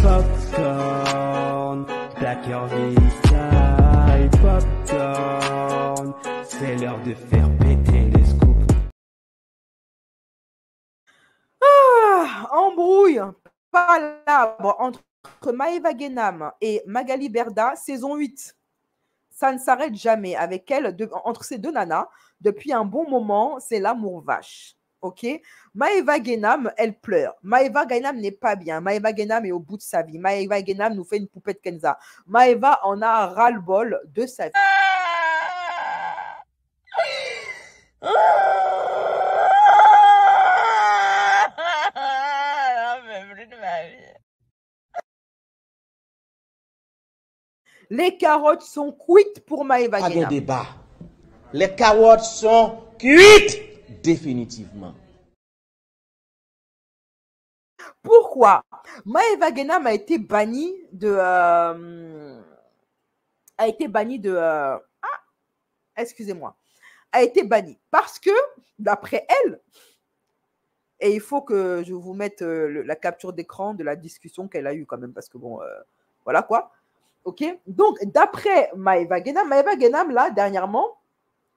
Popcorn, Black Early Sky, Popcorn, c'est l'heure de faire péter les scoops. Embrouille palabre entre Maëva Guénam et Magali Berda, saison 8. Ça ne s'arrête jamais avec elle, entre ces deux nanas. Depuis un bon moment, c'est l'amour vache. Ok, Maëva Guénam, elle pleure. Maëva Guénam n'est pas bien. Maëva Guénam est au bout de sa vie. Maëva Guénam nous fait une poupette Kenza. Maëva en a ras-le-bol de sa vie. Les carottes sont cuites pour Maëva Guénam. Pas de débat. Les carottes sont cuites définitivement. Pourquoi? Maëva Guénam a été bannie de... excusez-moi. A été bannie parce que, d'après elle, et il faut que je vous mette la capture d'écran de la discussion qu'elle a eue quand même, parce que bon, voilà quoi. Ok, donc d'après Maëva Guénam, là, dernièrement,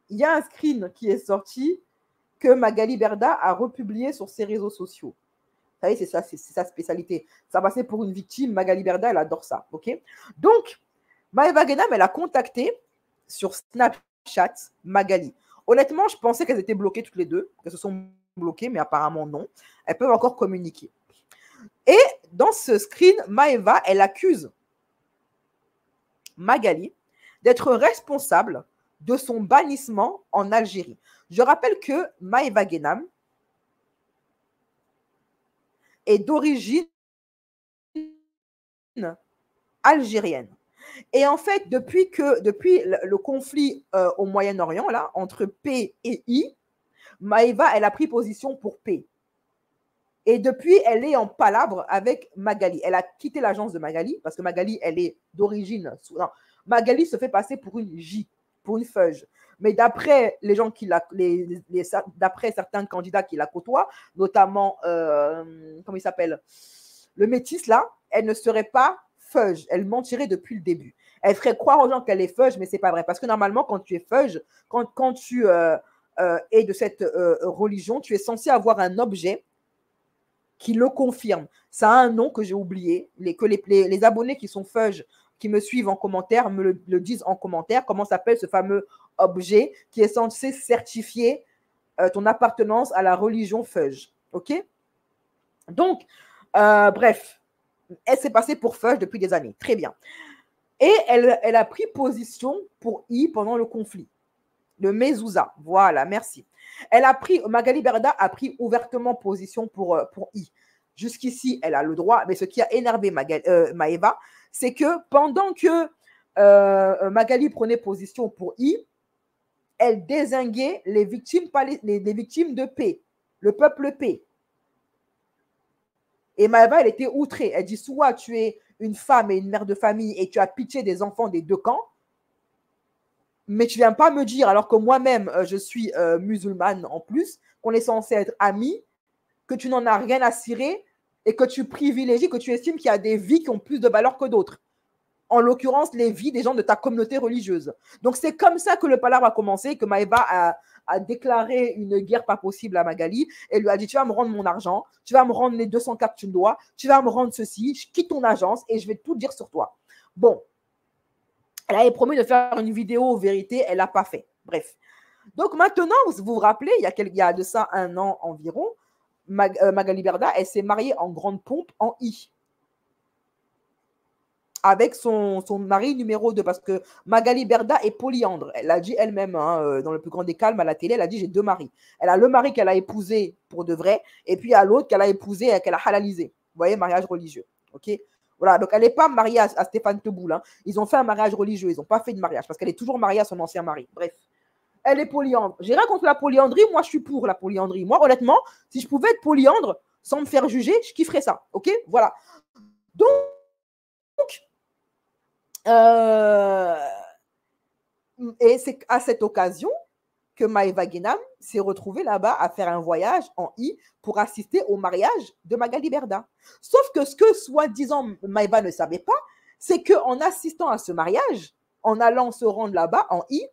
il y a un screen qui est sorti que Magali Berda a republié sur ses réseaux sociaux. Vous savez, c'est sa spécialité. Ça passait pour une victime. Magali Berda, elle adore ça. Ok. Donc, Maëva Guénam, elle a contacté sur Snapchat Magali. Honnêtement, je pensais qu'elles étaient bloquées toutes les deux, qu'elles se sont bloquées, mais apparemment non. Elles peuvent encore communiquer. Et dans ce screen, Maëva, elle accuse Magali d'être responsable de son bannissement en Algérie. Je rappelle que Maëva Guénam est d'origine algérienne. Et en fait, depuis le conflit au Moyen-Orient, là, entre P et I, Maëva, elle a pris position pour P. Et depuis, elle est en palabre avec Magali. Elle a quitté l'agence de Magali, parce que Magali, elle est d'origine... Magali se fait passer pour une J, pour une feuge. Mais d'après les gens d'après certains candidats qui la côtoient, notamment, comment il s'appelle, le métis, là, elle ne serait pas feuge. Elle mentirait depuis le début. Elle ferait croire aux gens qu'elle est feuge, mais c'est pas vrai. Parce que normalement, quand tu es feuge, quand tu es de cette religion, tu es censé avoir un objet qui le confirme. Ça a un nom que j'ai oublié, que les abonnés qui sont feuge, qui me suivent en commentaire, me le disent en commentaire, comment s'appelle ce fameux objet qui est censé certifier ton appartenance à la religion feuge. Ok? Donc, bref, elle s'est passée pour feuge depuis des années. Très bien. Et elle a pris position pour I pendant le conflit. Le Mezouza. Voilà, merci. Magali Berda a pris ouvertement position pour I. Jusqu'ici, elle a le droit. Mais ce qui a énervé Maëva, c'est que pendant que Magali prenait position pour I, elle dézinguait les victimes de P, le peuple P. Et Maëva, elle était outrée. Elle dit, soit tu es une femme et une mère de famille et tu as pitié des enfants des deux camps, mais tu viens pas me dire, alors que moi-même, je suis musulmane en plus, qu'on est censé être amis, que tu n'en as rien à cirer et que tu privilégies, que tu estimes qu'il y a des vies qui ont plus de valeur que d'autres. En l'occurrence, les vies des gens de ta communauté religieuse. Donc, c'est comme ça que le palabre a commencé, que Maëva a déclaré une guerre pas possible à Magali et lui a dit, tu vas me rendre mon argent, tu vas me rendre les 200K que tu me dois, tu vas me rendre ceci, je quitte ton agence et je vais tout dire sur toi. Bon, elle avait promis de faire une vidéo vérité, elle l'a pas fait. Bref. Donc maintenant, vous vous rappelez, il y a de ça un an environ, Magali Berda, elle s'est mariée en grande pompe en I. Avec son mari numéro 2, parce que Magali Berda est polyandre. Elle l'a dit elle-même, hein, dans le plus grand des calmes à la télé, elle a dit, j'ai 2 maris. Elle a le mari qu'elle a épousé pour de vrai, et puis il y a l'autre qu'elle a épousé et qu'elle a halalisé. Vous voyez, mariage religieux. Ok. Voilà, donc elle n'est pas mariée à Stéphane Teboul. Hein. Ils ont fait un mariage religieux, ils n'ont pas fait de mariage, parce qu'elle est toujours mariée à son ancien mari. Bref, elle est polyandre. J'ai rien contre la polyandrie, moi je suis pour la polyandrie. Moi, honnêtement, si je pouvais être polyandre sans me faire juger, je kifferais ça. Ok. Voilà. Donc, et c'est à cette occasion que Maïva Guénam s'est retrouvée là-bas à faire un voyage en I pour assister au mariage de Magali Berda. Sauf que ce que soi-disant Maïva ne savait pas, c'est qu'en assistant à ce mariage, en allant se rendre là-bas en I,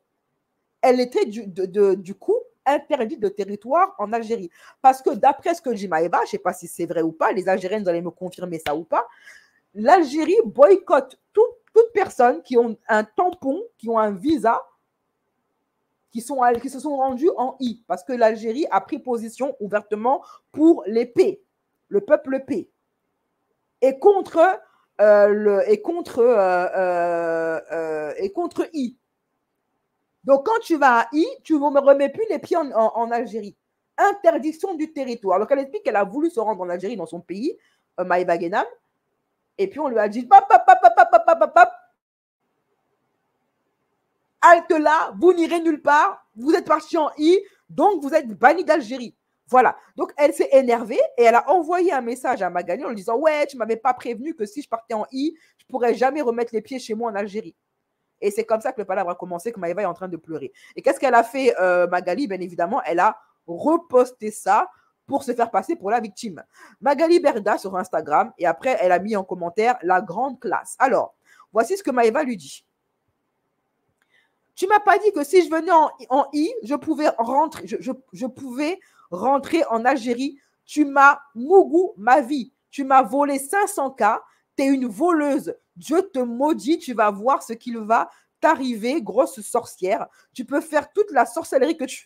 elle était du coup interdite de territoire en Algérie. Parce que d'après ce que dit Maïva, je ne sais pas si c'est vrai ou pas, les Algériennes, vous allez me confirmer ça ou pas, l'Algérie boycotte toute personne qui ont un tampon, qui ont un visa, qui se sont rendus en I, parce que l'Algérie a pris position ouvertement pour les P, le peuple P, et contre I. Donc, quand tu vas à I, tu ne me remets plus les pieds en Algérie. Interdiction du territoire. Donc, elle explique qu'elle a voulu se rendre en Algérie, dans son pays, Maïva Guénam, et puis on lui a dit, halte là, vous n'irez nulle part, vous êtes parti en I, donc vous êtes banni d'Algérie. Voilà. Donc, elle s'est énervée et elle a envoyé un message à Magali en lui disant, ouais, tu ne m'avais pas prévenu que si je partais en I, je ne pourrais jamais remettre les pieds chez moi en Algérie. Et c'est comme ça que le palabre a commencé, que Maïva est en train de pleurer. Et qu'est-ce qu'elle a fait, Magali? Bien évidemment, elle a reposté ça pour se faire passer pour la victime. Magali Berda sur Instagram, et après, elle a mis en commentaire la grande classe. Alors, voici ce que Maïva lui dit. Tu m'as pas dit que si je venais en I, je pouvais rentrer en Algérie. Tu m'as mougou ma vie. Tu m'as volé 500K. Tu es une voleuse. Dieu te maudit. Tu vas voir ce qu'il va t'arriver, grosse sorcière. Tu peux faire toute la sorcellerie que tu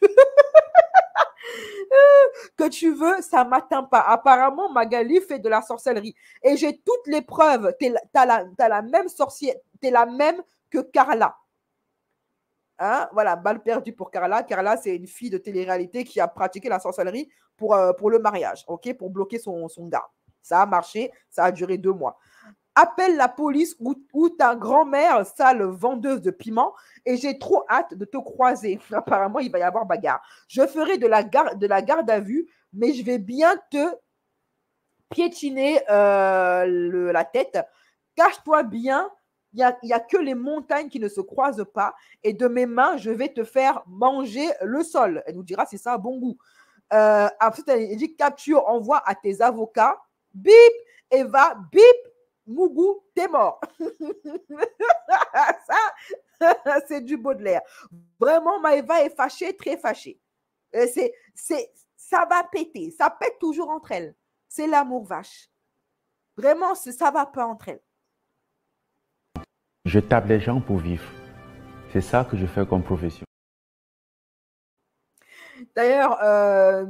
que tu veux, ça ne m'atteint pas. Apparemment, Magali fait de la sorcellerie. Et j'ai toutes les preuves. Tu as la même sorcière. Tu es la même que Carla. Hein, voilà, balle perdue pour Carla. Carla, c'est une fille de télé-réalité qui a pratiqué la sorcellerie pour le mariage, ok, pour bloquer son gars. Ça a marché, ça a duré 2 mois. Appelle la police ou ta grand-mère, sale vendeuse de piment, et j'ai trop hâte de te croiser. Apparemment, il va y avoir bagarre. Je ferai de la garde à vue, mais je vais bien te piétiner la tête. Cache-toi bien. Il n'y a que les montagnes qui ne se croisent pas. Et de mes mains, je vais te faire manger le sol. Elle nous dira si ça a bon goût. Ensuite, elle dit capture, envoie à tes avocats. Bip, Eva, bip, Mougou, t'es mort. Ça, c'est du Baudelaire. Vraiment, Maëva est fâchée, très fâchée. Ça va péter. Ça pète toujours entre elles. C'est l'amour vache. Vraiment, ça va pas entre elles. Je tape les gens pour vivre. C'est ça que je fais comme profession. D'ailleurs,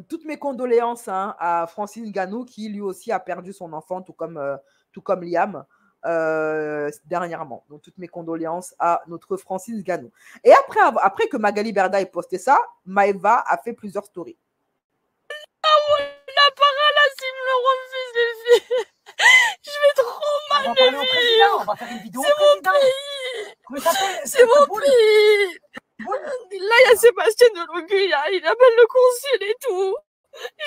toutes mes condoléances à Francine Ganou, qui lui aussi a perdu son enfant, tout comme Liam, dernièrement. Donc, toutes mes condoléances à notre Francine Ganou. Et après que Magali Berda ait posté ça, Maëva a fait plusieurs stories. La parole, s'il me le refuse, les filles. Je vais trop mal, on va parler au président, on va faire une vidéo au président. Comment ça s'appelle? C'est mon pays. Là, il y a Sébastien Delogu, il appelle le consul et tout.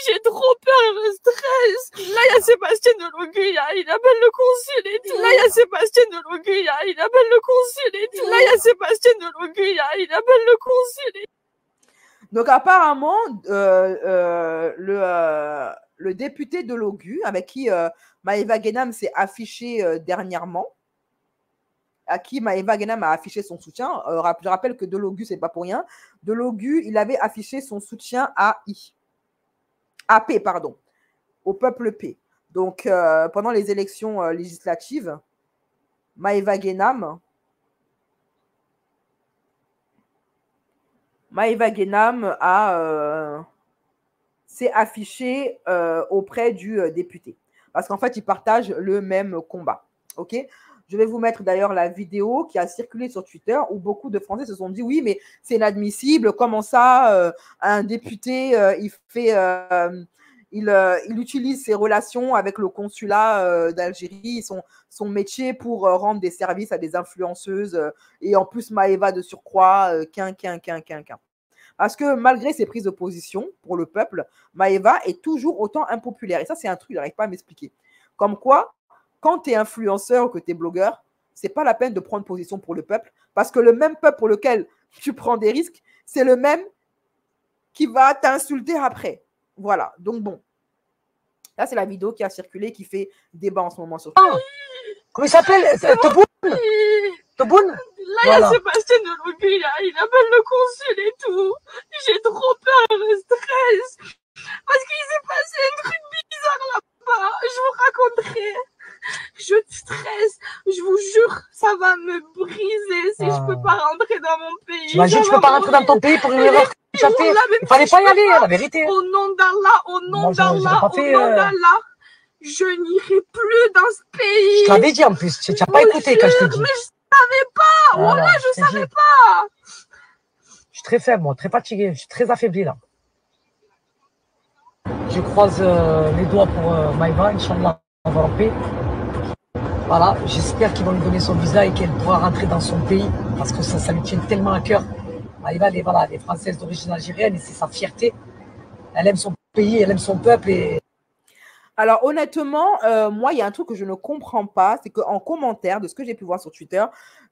J'ai trop peur et le stress. Là, il y a Sébastien Delogu, il appelle le consul et tout. Là, il y a Sébastien Delogu, il appelle le consul et tout. Là, il y a Sébastien Delogu, il appelle le consul et tout. Donc, apparemment, le député de Logu, avec qui Maëva Guénam s'est affiché dernièrement, à qui Maëva Guénam a affiché son soutien. Je rappelle que Delogu, c'est pas pour rien. Delogu, il avait affiché son soutien à P, pardon, au peuple P. Donc, pendant les élections législatives, Maëva Guénam s'est affiché auprès du député. Parce qu'en fait, ils partagent le même combat. OK ? Je vais vous mettre d'ailleurs la vidéo qui a circulé sur Twitter où beaucoup de Français se sont dit oui, mais c'est inadmissible. Comment ça, un député, il utilise ses relations avec le consulat d'Algérie, son métier pour rendre des services à des influenceuses et en plus Maëva de surcroît, Parce que malgré ses prises de position pour le peuple, Maëva est toujours autant impopulaire. Et ça, c'est un truc, il n'arrive pas à m'expliquer. Comme quoi, quand tu es influenceur ou que tu es blogueur, ce n'est pas la peine de prendre position pour le peuple parce que le même peuple pour lequel tu prends des risques, c'est le même qui va t'insulter après. Voilà, donc bon. Là, c'est la vidéo qui a circulé, qui fait débat en ce moment sur Twitter. Comment il s'appelle? Teboun? Teboun? Là, il y a Sébastien de Loguya, il appelle le consul et tout. J'ai trop peur, je stresse. Parce qu'il s'est passé un truc bizarre là-bas. Je vous raconterai. Je stresse. Je vous jure, ça va me briser si je peux pas rentrer dans mon pays. T'imagines, tu peux pas rentrer dans ton pays pour une erreur que tu as fait. Il fallait pas y aller, la vérité. Au nom d'Allah, au nom d'Allah, au nom d'Allah, je n'irai plus dans ce pays. Je te l'avais dit en plus, tu n'as pas écouté quand je t'ai dit. Mais je savais pas. Voilà, je savais pas. Je suis très faible, moi, très fatigué, je suis très affaibli là. Je croise les doigts pour Maïva, Inch'Allah, on va en paix. Voilà, j'espère qu'ils vont lui donner son visa et qu'elle pourra rentrer dans son pays parce que ça lui tient tellement à cœur. Maïva, elle est française d'origine algérienne et c'est sa fierté. Elle aime son pays, elle aime son peuple. Alors honnêtement, moi, il y a un truc que je ne comprends pas, c'est qu'en commentaire de ce que j'ai pu voir sur Twitter,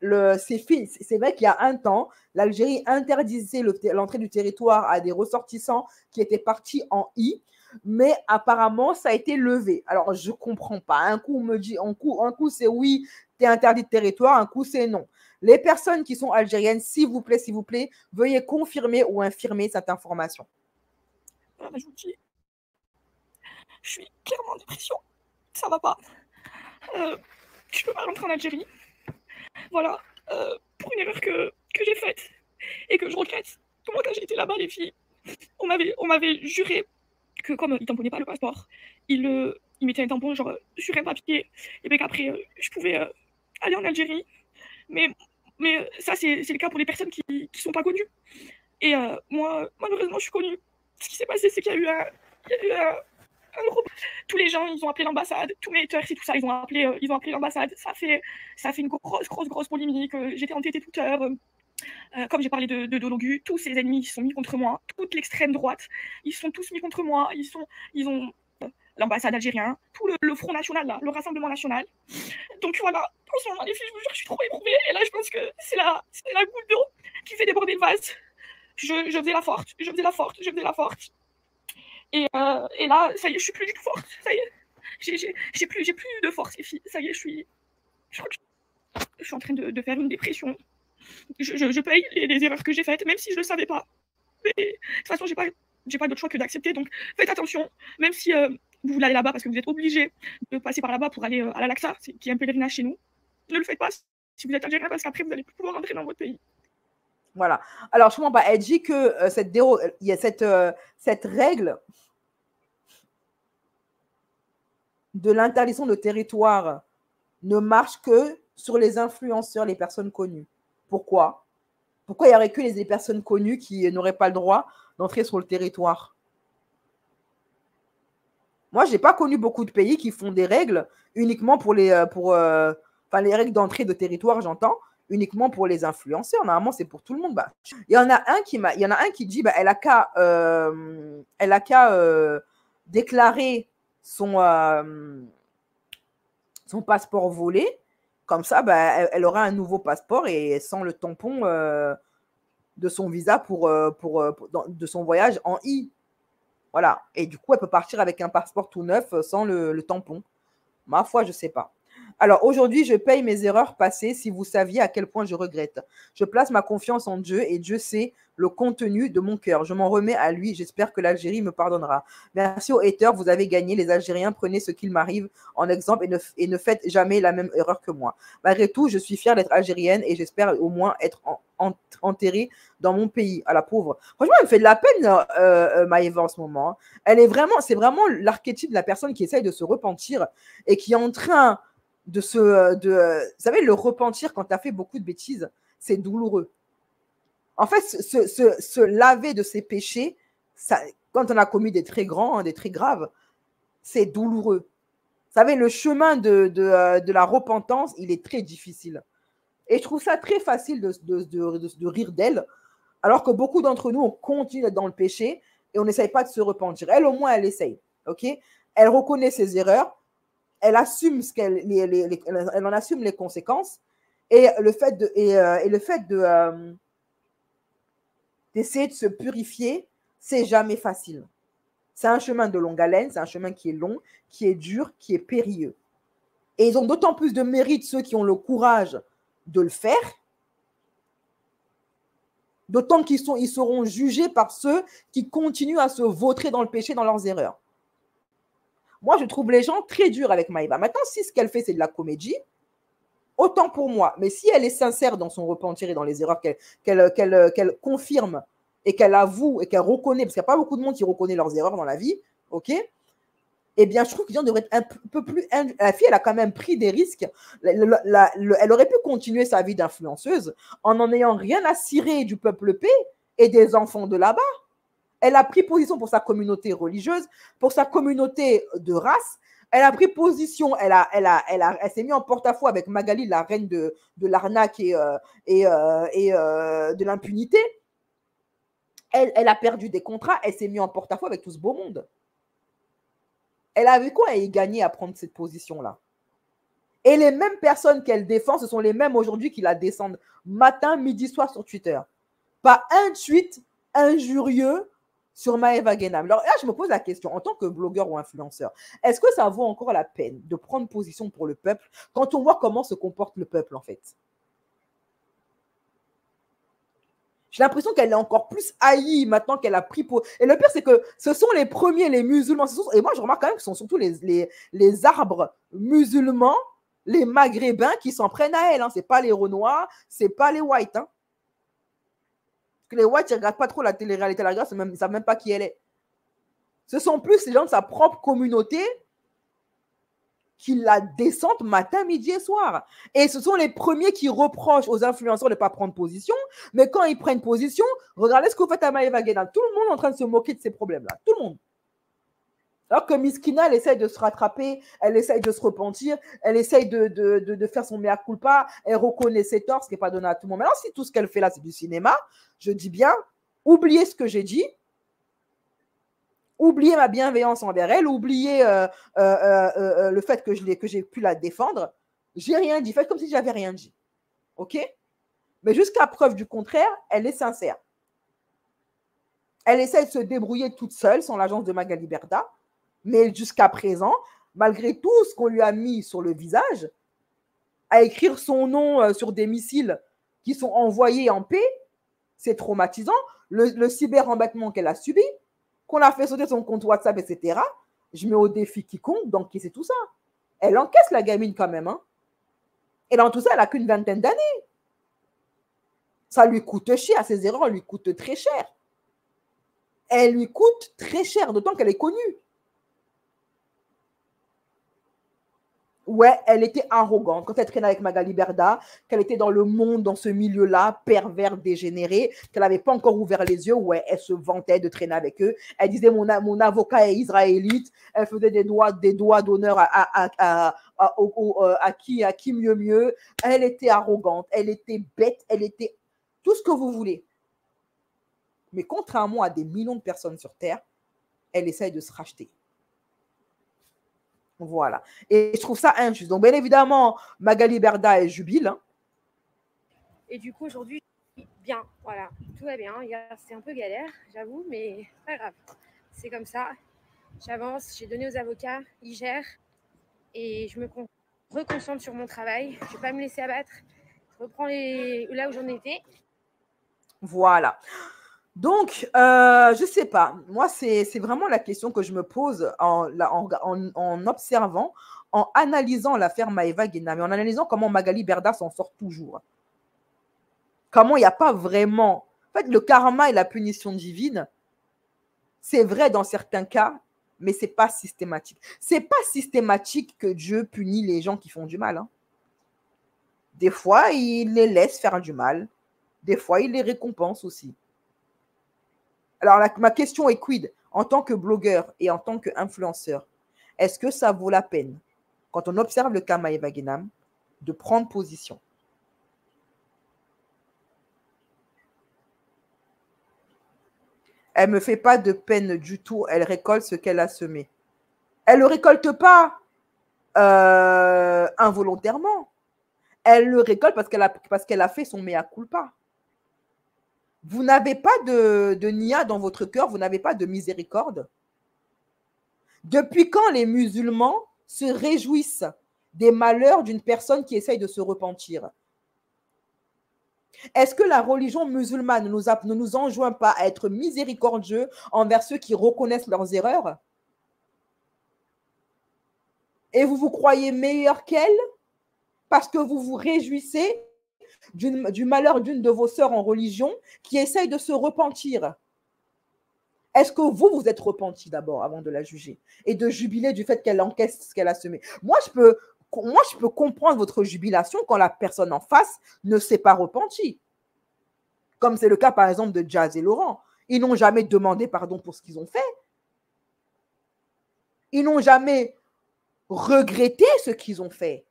c'est vrai qu'il y a un temps, l'Algérie interdisait l'entrée du territoire à des ressortissants qui étaient partis en I, mais apparemment, ça a été levé. Alors, je ne comprends pas. Un coup, on me dit, un coup c'est oui, tu es interdit de territoire, un coup, c'est non. Les personnes qui sont algériennes, s'il vous plaît, veuillez confirmer ou infirmer cette information. Je vous dis, je suis clairement en dépression. Ça va pas. Je peux pas rentrer en Algérie. Voilà. Pour une erreur que j'ai faite et que je regrette. Moi, quand j'ai été là-bas, les filles, on m'avait juré que comme ils tamponnaient pas le passeport, ils mettaient un tampon genre sur un papier et bien qu'après je pouvais aller en Algérie. Mais ça, c'est le cas pour les personnes qui sont pas connues. Et moi, malheureusement, je suis connue. Ce qui s'est passé, c'est qu'il y a eu un groupe. Tous les gens, ils ont appelé l'ambassade, tous mes haters et tout ça, ils ont appelé l'ambassade. Ça fait une grosse polémique. J'étais entêtée toute heure. Comme j'ai parlé de Dologu, tous ses ennemis sont mis contre moi, toute l'extrême droite, ils sont tous mis contre moi, ils ont l'ambassade algérienne, tout le Front National, là, le Rassemblement National. Donc voilà, en ce moment, les filles, je vous jure, je suis trop éprouvée, et là, je pense que c'est la goutte d'eau qui fait déborder le vase. Je faisais la forte. Et là, ça y est, je suis plus du tout forte, ça y est. J'ai plus de force, les filles, ça y est, je crois que je suis en train de faire une dépression. Je paye les erreurs que j'ai faites, même si je ne le savais pas. Mais de toute façon, j'ai pas d'autre choix que d'accepter. Donc, faites attention. Même si vous voulez aller là-bas parce que vous êtes obligé de passer par là-bas pour aller à la Laksa, qui est un pèlerinage chez nous, ne le faites pas si vous êtes algérien parce qu'après, vous n'allez plus pouvoir rentrer dans votre pays. Voilà. Alors, je ne comprends pas. Elle dit que il y a cette règle de l'interdiction de territoire ne marche que sur les influenceurs, les personnes connues. Pourquoi il n'y aurait que les personnes connues qui n'auraient pas le droit d'entrer sur le territoire? Moi, je n'ai pas connu beaucoup de pays qui font des règles uniquement pour les règles d'entrée de territoire, j'entends, uniquement pour les influenceurs. Normalement, c'est pour tout le monde. Il y en a un qui dit elle a qu'à déclarer son passeport volé. Comme ça, elle aura un nouveau passeport et sans le tampon de son visa de son voyage en I. Voilà. Et du coup, elle peut partir avec un passeport tout neuf sans le tampon. Ma foi, je ne sais pas. Alors, aujourd'hui, je paye mes erreurs passées si vous saviez à quel point je regrette. Je place ma confiance en Dieu et Dieu sait le contenu de mon cœur. Je m'en remets à lui. J'espère que l'Algérie me pardonnera. Merci aux haters, vous avez gagné. Les Algériens, prenez ce qu'il m'arrive en exemple et ne faites jamais la même erreur que moi. Malgré tout, je suis fière d'être algérienne et j'espère au moins être enterrée dans mon pays. À la pauvre. Franchement, elle me fait de la peine, Maëva, en ce moment. C'est vraiment l'archétype de la personne qui essaye de se repentir et qui est en train vous savez, le repentir quand tu as fait beaucoup de bêtises, c'est douloureux. En fait, se laver de ses péchés, quand on a commis des très grands, des très graves, c'est douloureux. Vous savez, le chemin de la repentance, il est très difficile. Et je trouve ça très facile de rire d'elle, alors que beaucoup d'entre nous, on continue d'être dans le péché et on n'essaye pas de se repentir. Elle, au moins, elle essaye. Okay, elle reconnaît ses erreurs. Elle assume elle en assume les conséquences et le fait d'essayer de se purifier, c'est jamais facile. C'est un chemin de longue haleine, c'est un chemin qui est long, qui est dur, qui est périlleux. Et ils ont d'autant plus de mérite, ceux qui ont le courage de le faire, d'autant qu'ils seront jugés par ceux qui continuent à se vautrer dans le péché, dans leurs erreurs. Moi, je trouve les gens très durs avec Maïva. Maintenant, si ce qu'elle fait, c'est de la comédie, autant pour moi. Mais si elle est sincère dans son repentir et dans les erreurs qu'elle confirme et qu'elle avoue et qu'elle reconnaît, parce qu'il n'y a pas beaucoup de monde qui reconnaît leurs erreurs dans la vie, ok? Eh bien, je trouve que les gens devraient être un peu plus... La fille, elle a quand même pris des risques. Elle aurait pu continuer sa vie d'influenceuse en ayant rien à cirer du peuple P et des enfants de là-bas. Elle a pris position pour sa communauté religieuse, pour sa communauté de race. Elle a pris position, elle s'est mise en porte-à-faux avec Magali, la reine de l'arnaque et de l'impunité. Elle a perdu des contrats, elle s'est mise en porte-à-faux avec tout ce beau monde. Elle avait quoi à y gagner à prendre cette position-là? Et les mêmes personnes qu'elle défend, ce sont les mêmes aujourd'hui qui la descendent matin, midi, soir sur Twitter. Pas un tweet injurieux sur Maëva Guénam. Alors là, je me pose la question, en tant que blogueur ou influenceur, est-ce que ça vaut encore la peine de prendre position pour le peuple quand on voit comment se comporte le peuple, en fait? J'ai l'impression qu'elle est encore plus haïe maintenant qu'elle a pris pour... Et le pire, c'est que ce sont les premiers, les musulmans. Et moi, je remarque quand même que ce sont surtout les arbres musulmans, les maghrébins qui s'en prennent à elle. Hein. Ce n'est pas les Renois, ce n'est pas les whites. Hein. Parce que les whites, ils ne regardent pas trop la télé-réalité. Ils ne savent même pas qui elle est. Ce sont plus les gens de sa propre communauté qui la descendent matin, midi et soir. Et ce sont les premiers qui reprochent aux influenceurs de ne pas prendre position. Mais quand ils prennent position, regardez ce que vous faites à Maëva Guénam. Tout le monde est en train de se moquer de ces problèmes-là. Tout le monde. Alors que Miskina, elle essaye de se rattraper, elle essaye de se repentir, elle essaye de faire son mea culpa, elle reconnaît ses torts, ce qui n'est pas donné à tout le monde. Maintenant, si tout ce qu'elle fait là, c'est du cinéma, je dis bien, oubliez ce que j'ai dit, oubliez ma bienveillance envers elle, oubliez le fait que j'ai pu la défendre. J'ai rien dit. Faites comme si j'avais rien dit. OK? Mais jusqu'à preuve du contraire, elle est sincère. Elle essaie de se débrouiller toute seule, sans l'agence de Magali Berda. Mais jusqu'à présent, malgré tout ce qu'on lui a mis sur le visage, à écrire son nom sur des missiles qui sont envoyés en paix, c'est traumatisant. Le cyber-embêtement qu'elle a subi, qu'on a fait sauter son compte WhatsApp, etc. Je mets au défi quiconque d'encaisser tout ça. Elle encaisse la gamine quand même. Hein. Et dans tout ça, elle n'a qu'une vingtaine d'années. Ça lui coûte cher. Ses erreurs lui coûtent très cher. Elle lui coûte très cher, d'autant qu'elle est connue. Ouais, elle était arrogante quand elle traînait avec Magali Berda, qu'elle était dans le monde, dans ce milieu-là, pervers, dégénéré, qu'elle n'avait pas encore ouvert les yeux. Ouais, elle se vantait de traîner avec eux. Elle disait mon avocat est israélite. Elle faisait des doigts d'honneur à qui mieux. Elle était arrogante, elle était bête, elle était tout ce que vous voulez. Mais contrairement à des millions de personnes sur Terre, elle essaye de se racheter. Voilà. Et je trouve ça injuste. Donc, bien évidemment, Magali Berda, elle jubile. Hein. Et du coup, aujourd'hui, bien, voilà, tout va bien. C'est un peu galère, j'avoue, mais pas grave. C'est comme ça. J'avance, j'ai donné aux avocats, ils gèrent. Et je me reconcentre sur mon travail. Je ne vais pas me laisser abattre. Je reprends là où j'en étais. Voilà. Donc, je ne sais pas. Moi, c'est vraiment la question que je me pose en observant, en analysant l'affaire Maëva Guénam, en analysant comment Magali Berda s'en sort toujours. Comment il n'y a pas vraiment... En fait, le karma et la punition divine, c'est vrai dans certains cas, mais ce n'est pas systématique. Ce n'est pas systématique que Dieu punit les gens qui font du mal. Hein. Des fois, il les laisse faire du mal. Des fois, il les récompense aussi. Alors, ma question est quid? En tant que blogueur et en tant qu'influenceur, est-ce que ça vaut la peine, quand on observe le cas Maëva Guénam, de prendre position? Elle ne me fait pas de peine du tout. Elle récolte ce qu'elle a semé. Elle ne le récolte pas involontairement. Elle le récolte parce qu'elle a fait son mea culpa. Vous n'avez pas de nia dans votre cœur, vous n'avez pas de miséricorde. Depuis quand les musulmans se réjouissent des malheurs d'une personne qui essaye de se repentir? Est-ce que la religion musulmane ne nous enjoint pas à être miséricordieux envers ceux qui reconnaissent leurs erreurs? Et vous vous croyez meilleur qu'elle parce que vous vous réjouissez du malheur d'une de vos sœurs en religion qui essaye de se repentir? Est-ce que vous êtes repenti d'abord avant de la juger et de jubiler du fait qu'elle encaisse ce qu'elle a semé? Moi, je peux comprendre votre jubilation quand la personne en face ne s'est pas repentie. Comme c'est le cas, par exemple, de Jazz et Laurent. Ils n'ont jamais demandé pardon pour ce qu'ils ont fait. Ils n'ont jamais regretté ce qu'ils ont fait.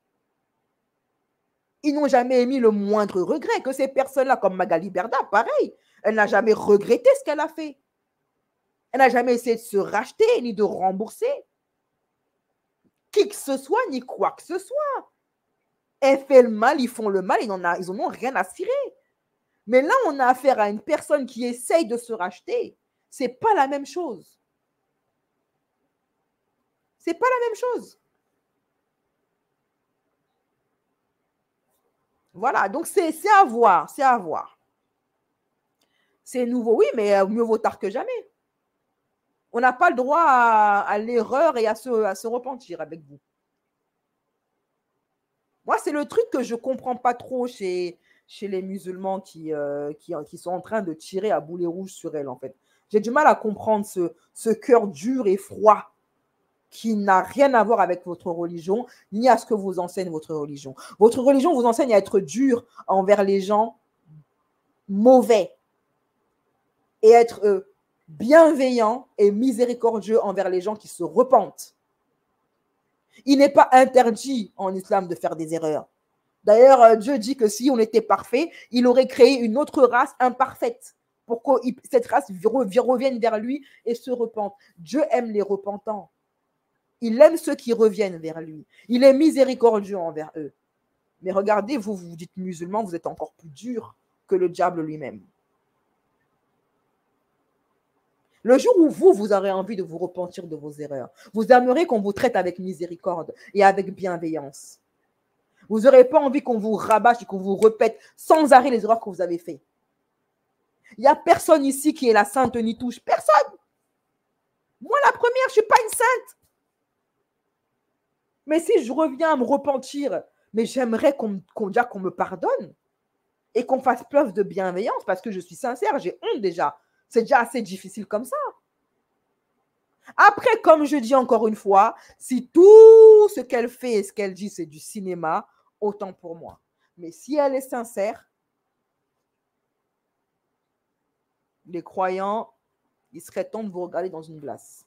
Ils n'ont jamais émis le moindre regret. Que ces personnes-là, comme Magali Berda, pareil, elle n'a jamais regretté ce qu'elle a fait. Elle n'a jamais essayé de se racheter ni de rembourser qui que ce soit, ni quoi que ce soit. Elle fait le mal, ils font le mal, ils n'en ont rien à cirer. Mais là, on a affaire à une personne qui essaye de se racheter. Ce n'est pas la même chose. Ce n'est pas la même chose. Voilà, donc c'est à voir, c'est à voir. C'est nouveau, oui, mais mieux vaut tard que jamais. On n'a pas le droit à l'erreur et à se repentir avec vous. Moi, c'est le truc que je ne comprends pas trop chez les musulmans qui sont en train de tirer à boulet rouge sur elle, en fait. J'ai du mal à comprendre ce cœur dur et froid qui n'a rien à voir avec votre religion, ni à ce que vous enseigne votre religion. Votre religion vous enseigne à être dur envers les gens mauvais et être bienveillant et miséricordieux envers les gens qui se repentent. Il n'est pas interdit en islam de faire des erreurs. D'ailleurs, Dieu dit que si on était parfait, il aurait créé une autre race imparfaite pour que cette race revienne vers lui et se repente. Dieu aime les repentants. Il aime ceux qui reviennent vers lui. Il est miséricordieux envers eux. Mais regardez, vous dites musulman, vous êtes encore plus dur que le diable lui-même. Le jour où vous aurez envie de vous repentir de vos erreurs, vous aimerez qu'on vous traite avec miséricorde et avec bienveillance. Vous n'aurez pas envie qu'on vous rabâche et qu'on vous répète sans arrêt les erreurs que vous avez faites. Il n'y a personne ici qui est la sainte ni touche. Personne. Moi, la première, je ne suis pas une sainte. Mais si je reviens à me repentir, mais j'aimerais qu'on me pardonne et qu'on fasse preuve de bienveillance parce que je suis sincère, j'ai honte déjà. C'est déjà assez difficile comme ça. Après, comme je dis encore une fois, si tout ce qu'elle fait et ce qu'elle dit, c'est du cinéma, autant pour moi. Mais si elle est sincère, les croyants, il serait temps de vous regarder dans une glace.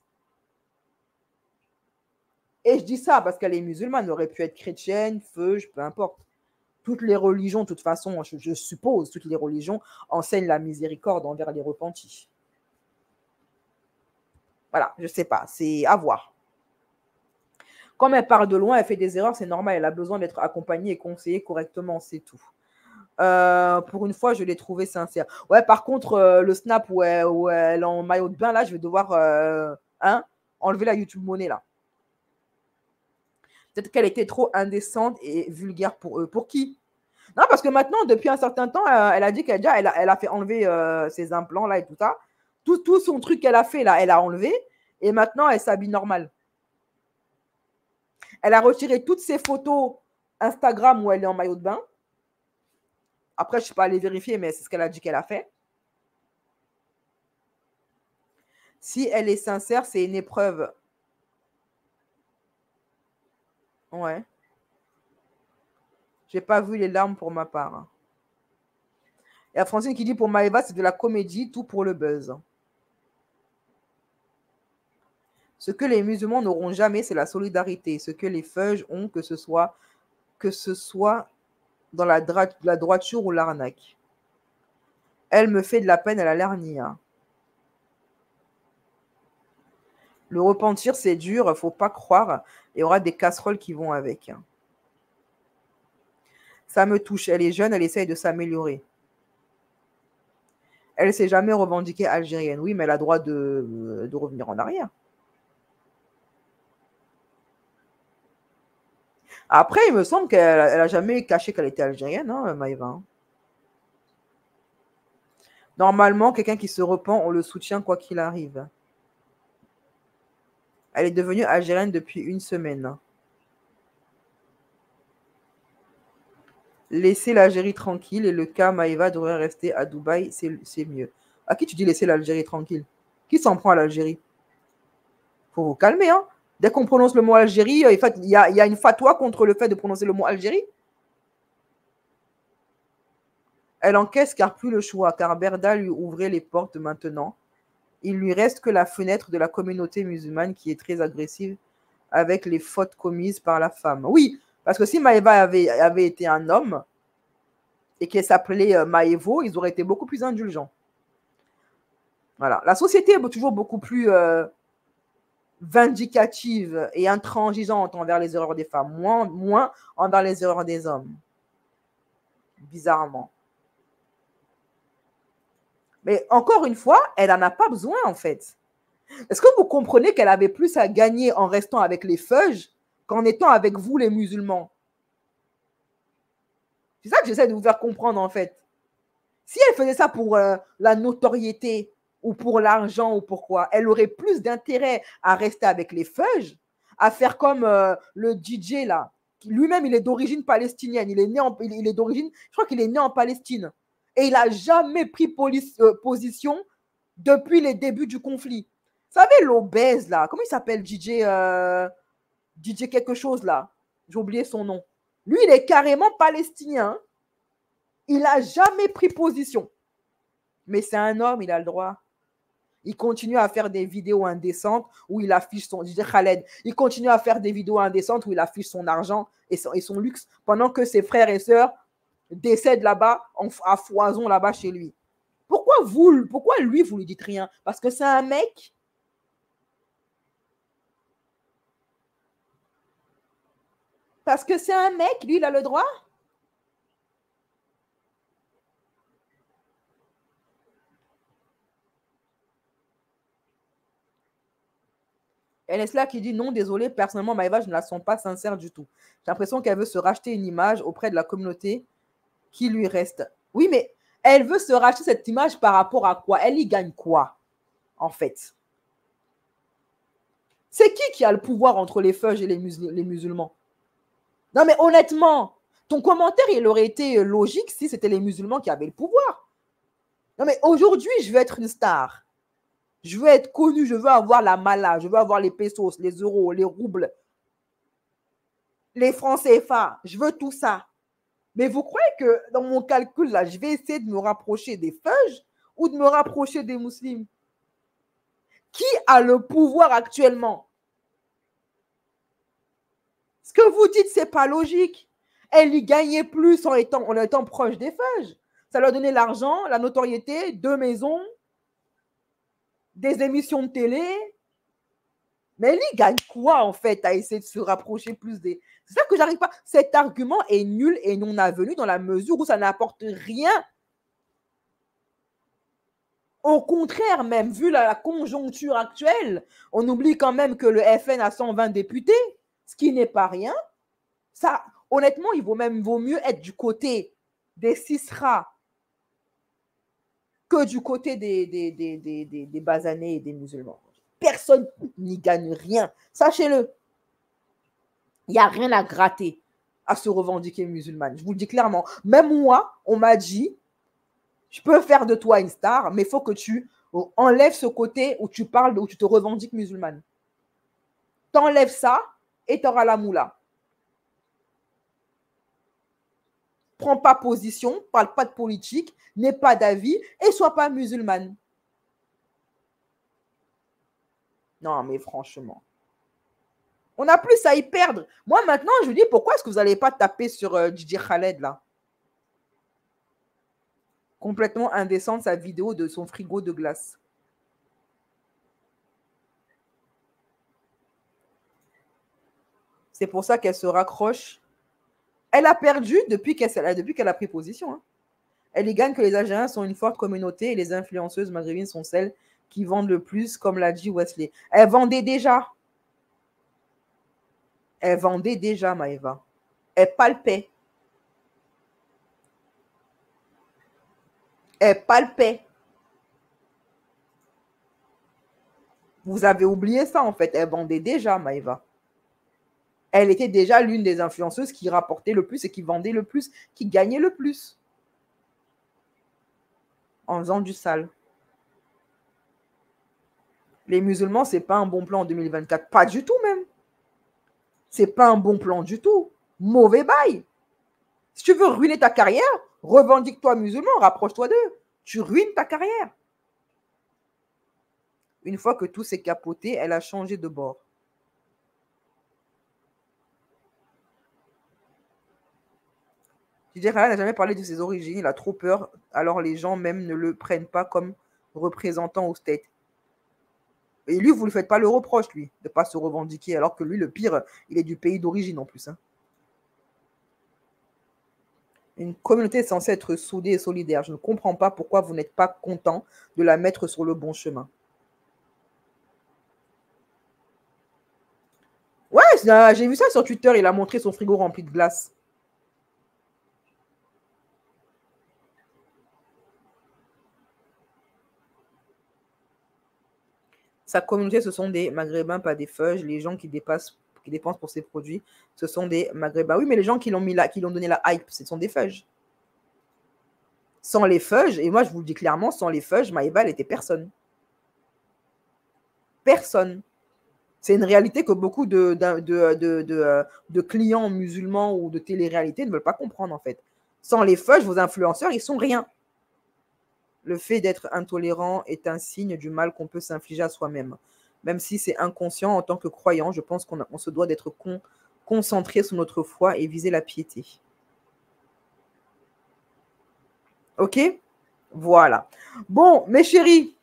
Et je dis ça parce qu'elle est musulmane, elle aurait pu être chrétienne, feuge, peu importe. Toutes les religions, de toute façon, je suppose, toutes les religions enseignent la miséricorde envers les repentis. Voilà, je ne sais pas, c'est à voir. Comme elle part de loin, elle fait des erreurs, c'est normal, elle a besoin d'être accompagnée et conseillée correctement, c'est tout. Pour une fois, je l'ai trouvé sincère. Ouais, par contre, le snap où elle est en maillot de bain, là, je vais devoir enlever la YouTube monnaie, là. Peut-être qu'elle était trop indécente et vulgaire pour eux. Pour qui? Non, parce que maintenant, depuis un certain temps, elle a dit qu'elle a fait enlever ses implants, là, et tout ça. Tout son truc qu'elle a fait, là, elle a enlevé. Et maintenant, elle s'habille normal. Elle a retiré toutes ses photos Instagram où elle est en maillot de bain. Après, je ne suis pas allée vérifier, mais c'est ce qu'elle a dit qu'elle a fait. Si elle est sincère, c'est une épreuve. Ouais. J'ai pas vu les larmes pour ma part. Il y a Francine qui dit pour Maëva, c'est de la comédie, tout pour le buzz. Ce que les musulmans n'auront jamais, c'est la solidarité. Ce que les feuges ont, que ce soit dans la droiture ou l'arnaque. Elle me fait de la peine, elle a l'air nia. Le repentir, c'est dur, il ne faut pas croire. Il y aura des casseroles qui vont avec. Ça me touche. Elle est jeune, elle essaye de s'améliorer. Elle ne s'est jamais revendiquée algérienne. Oui, mais elle a le droit de revenir en arrière. Après, il me semble qu'elle n'a jamais caché qu'elle était algérienne, hein, Maïva. Normalement, quelqu'un qui se repent, on le soutient quoi qu'il arrive. Elle est devenue algérienne depuis une semaine. Laissez l'Algérie tranquille et le cas Maïva devrait rester à Dubaï, c'est mieux. À qui tu dis laisser l'Algérie tranquille? Qui s'en prend à l'Algérie? Faut vous calmer, hein. Dès qu'on prononce le mot Algérie, il y a une fatwa contre le fait de prononcer le mot Algérie. Elle encaisse car plus le choix, car Berda lui ouvrait les portes maintenant. Il lui reste que la fenêtre de la communauté musulmane qui est très agressive avec les fautes commises par la femme. Oui, parce que si Maïva avait été un homme et qu'elle s'appelait Maïvo, ils auraient été beaucoup plus indulgents. Voilà. La société est toujours beaucoup plus vindicative et intransigeante envers les erreurs des femmes, moins envers les erreurs des hommes. Bizarrement. Mais encore une fois, elle n'en a pas besoin en fait. Est-ce que vous comprenez qu'elle avait plus à gagner en restant avec les feuges qu'en étant avec vous les musulmans? C'est ça que j'essaie de vous faire comprendre en fait. Si elle faisait ça pour la notoriété ou pour l'argent ou pourquoi, elle aurait plus d'intérêt à rester avec les feuges, à faire comme le DJ là. Lui-même, il est d'origine palestinienne. Il est d'origine, je crois qu'il est né en Palestine. Et il n'a jamais pris position depuis les débuts du conflit. Vous savez, l'obèse là, comment il s'appelle DJ DJ quelque chose là? J'ai oublié son nom. Lui, il est carrément palestinien. Il n'a jamais pris position. Mais c'est un homme, il a le droit. Il continue à faire des vidéos indécentes où il affiche son... Je dis Khaled, il continue à faire des vidéos indécentes où il affiche son argent et son luxe pendant que ses frères et sœurs décèdent là-bas, à foison là-bas chez lui. Pourquoi lui, vous lui dites rien? Parce que c'est un mec. Parce que c'est un mec, lui, il a le droit. Elle est là qui dit non, désolé, personnellement, Maïva, je ne la sens pas sincère du tout. J'ai l'impression qu'elle veut se racheter une image auprès de la communauté qui lui reste. Oui, mais elle veut se racheter cette image par rapport à quoi? Elle y gagne quoi, en fait? C'est qui a le pouvoir entre les feuges et les musulmans? Non, mais honnêtement, ton commentaire, il aurait été logique si c'était les musulmans qui avaient le pouvoir. Non, mais aujourd'hui, je veux être une star. Je veux être connu, je veux avoir la mala, je veux avoir les pesos, les euros, les roubles, les francs CFA. Je veux tout ça. Mais vous croyez que dans mon calcul, là, je vais essayer de me rapprocher des feuges ou de me rapprocher des musulmans? Qui a le pouvoir actuellement? Ce que vous dites, ce n'est pas logique. Elle y gagnait plus en étant proche des feuges. Ça leur donnait l'argent, la notoriété, 2 maisons, des émissions de télé. Mais elle y gagne quoi, en fait, à essayer de se rapprocher plus des... C'est ça que j'arrive pas. Cet argument est nul et non avenu dans la mesure où ça n'apporte rien. Au contraire, même, vu la conjoncture actuelle, on oublie quand même que le FN a 120 députés, ce qui n'est pas rien. Ça, honnêtement, il vaut mieux être du côté des Sisra que du côté des basanés et des musulmans. Personne n'y gagne rien. Sachez-le. Il n'y a rien à gratter à se revendiquer musulmane. Je vous le dis clairement. Même moi, on m'a dit, je peux faire de toi une star, mais il faut que tu enlèves ce côté où tu parles, où tu te revendiques musulmane. T'enlèves ça et tu auras la moula. Prends pas position, parle pas de politique, n'aie pas d'avis et sois pas musulmane. Non, mais franchement. On a plus à y perdre. Moi, maintenant, je vous dis, pourquoi est-ce que vous n'allez pas taper sur DJ Khaled, là? Complètement indécente, sa vidéo de son frigo de glace. C'est pour ça qu'elle se raccroche. Elle a perdu depuis qu'elle a pris position. Hein. Elle y gagne que les Algériens sont une forte communauté et les influenceuses maghrébines sont celles qui vendent le plus, comme l'a dit Wesley. Elle vendait déjà. Elle vendait déjà, Maëva. Elle palpait. Elle palpait. Vous avez oublié ça, en fait. Elle vendait déjà, Maëva. Elle était déjà l'une des influenceuses qui rapportait le plus et qui vendait le plus, qui gagnait le plus. En faisant du sale. Les musulmans, ce n'est pas un bon plan en 2024. Pas du tout, même. Ce n'est pas un bon plan du tout. Mauvais bail. Si tu veux ruiner ta carrière, revendique-toi musulman, rapproche-toi d'eux. Tu ruines ta carrière. Une fois que tout s'est capoté, elle a changé de bord. Didier Khaled n'a jamais parlé de ses origines, il a trop peur, alors les gens même ne le prennent pas comme représentant au state. Et lui, vous ne lui faites pas le reproche, lui, de ne pas se revendiquer, alors que lui, le pire, il est du pays d'origine en plus. Hein. Une communauté est censée être soudée et solidaire. Je ne comprends pas pourquoi vous n'êtes pas content de la mettre sur le bon chemin. Ouais, j'ai vu ça sur Twitter, il a montré son frigo rempli de glace. Sa communauté, ce sont des Maghrébins, pas des feuges. Les gens qui dépensent pour ces produits, ce sont des Maghrébins. Oui, mais les gens qui l'ont mis là, qui l'ont donné la hype, ce sont des feuges. Sans les feuges, et moi je vous le dis clairement, sans les feuges, Maëva, elle était personne. Personne. C'est une réalité que beaucoup de clients musulmans ou de télé-réalité ne veulent pas comprendre en fait. Sans les feuges, vos influenceurs, ils sont rien. Le fait d'être intolérant est un signe du mal qu'on peut s'infliger à soi-même. Même si c'est inconscient, en tant que croyant, je pense qu'on se doit d'être concentré sur notre foi et viser la piété. Ok? Voilà. Bon, mes chéris,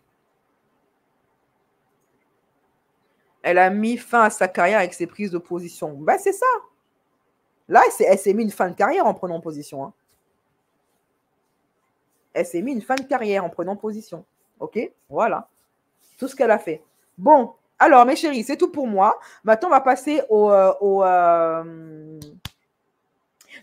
elle a mis fin à sa carrière avec ses prises de position. Ben, c'est ça. Là, elle s'est mis une fin de carrière en prenant position. Hein. Elle s'est mis une fin de carrière en prenant position. Ok? Voilà. Tout ce qu'elle a fait. Bon, alors, mes chéris, c'est tout pour moi. Maintenant, on va passer Je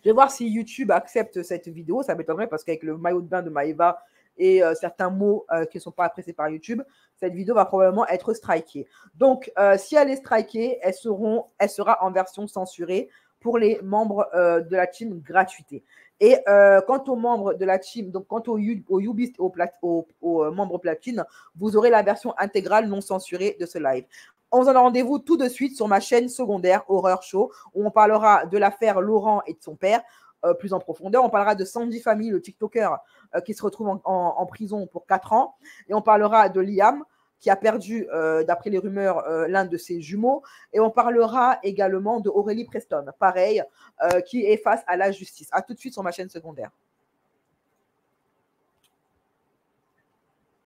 vais voir si YouTube accepte cette vidéo. Ça m'étonnerait parce qu'avec le maillot de bain de Maëva et certains mots qui ne sont pas appréciés par YouTube, cette vidéo va probablement être strikée. Donc, si elle est strikée, elle sera en version censurée pour les membres de la team gratuité. Et quant aux membres de la team, donc quant aux Ubist et aux membres platine, vous aurez la version intégrale non censurée de ce live. On vous donne rendez-vous tout de suite sur ma chaîne secondaire Horreur Show où on parlera de l'affaire Laurent et de son père plus en profondeur. On parlera de Sandy Family, le TikToker qui se retrouve en prison pour 4 ans. Et on parlera de Liam qui a perdu, d'après les rumeurs, l'un de ses jumeaux. Et on parlera également de Aurélie Preston, pareil, qui est face à la justice. À tout de suite sur ma chaîne secondaire.